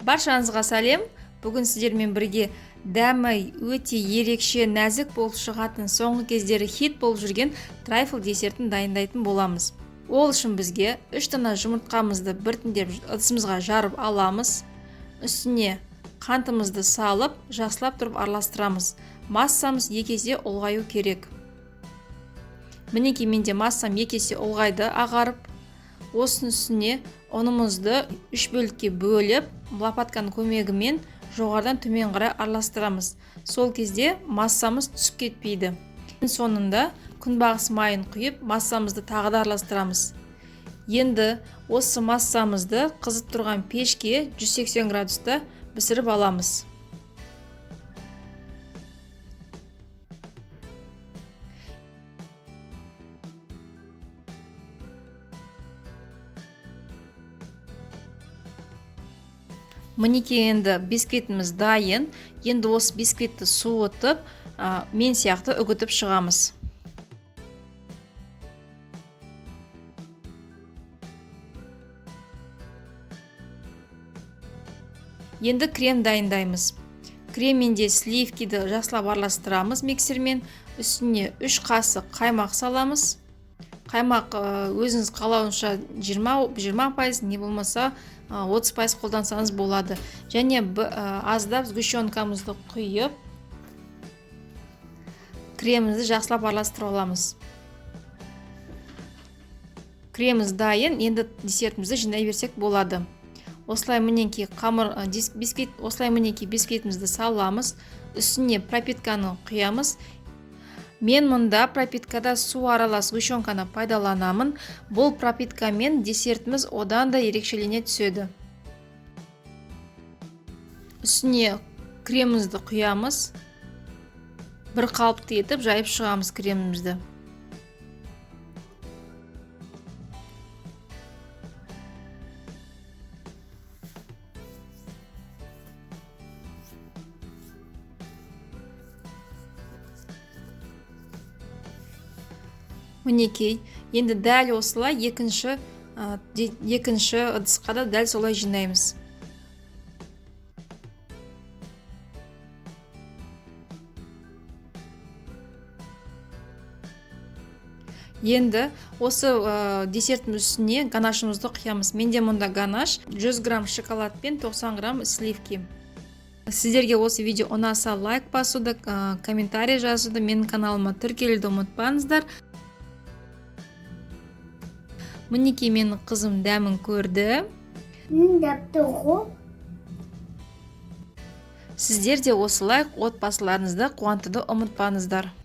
Баршаңызға сәлем. Бүгін сіздермен бірге дәмі өте ерекше, нәзік болып шығатын, соңғы кездері хит болып жүрген трайфл десертін дайындайтын боламыз. Ол үшін бізге 3 дана жұмыртқамызды біртіндеп ыдысымызға жарып аламыз. Үстіне қантымызды салып, жақсылап тұрып араластырамыз. Массамыз 2 есе ұлғаю керек. Мінекей менде массам 2 есе ұлғайды, ағарып. Осының үстіне ұнымызды 3 бөлікке бөліп, лопатканың көмегімен жоғарыдан төмен қарай араластырамыз. Сол кезде массамыз түсіп кетпейді. Соңында күнбағыс майын құйып, массамызды тағы да араластырамыз. Енді осы массамызды қызып тұрған пешке 180 градуста пісіріп аламыз. Мінекей енді бисквитіміз дайын. Енді осы бисквитті суытып, мен сияқты үгітіп шығамыз. Енді крем дайындаймыз. Кремменде сливкиді жақсылап араластырамыз миксермен. Үстіне 3 қасық қаймақ саламыз. Қаймақ өзіңіз қалауынша 20%, не болмаса 30% қолдансаңыз болады. Және аздап сгущенкамызды құйып, кремімізді жақсылап араластырып аламыз. Креміміз дайын, енді десертімізді жинай берсек болады. Осылай мінекей бисквитімізді саламыз. Үстіне пропитканы құямыз. Мен мұнда пропиткада су аралас сгущенканы пайдаланамын. Бұл пропиткамен десертіміз одан да ерекшелене түседі. Үстіне кремімізді құямыз. Бір қалыпты етіп жайып шығамыз кремімізді. Мінекей, енді дәл осылай екінші ыдысқа да дәл солай жинаймыз. Енді осы десерттің үстіне ганашымызды құямыз. Менде мұнда ганаш 100 грамм шоколад пен 90 грамм сливки. Сіздерге осы видео ұнаса лайк басуды, комментарий жазуды, менің каналыма тіркелуді ұмытпаңыздар. Мінекей менің қызым дәмін көрді. Сіздер де осылай отбасыларыңызды қуантуды ұмытпаңыздар.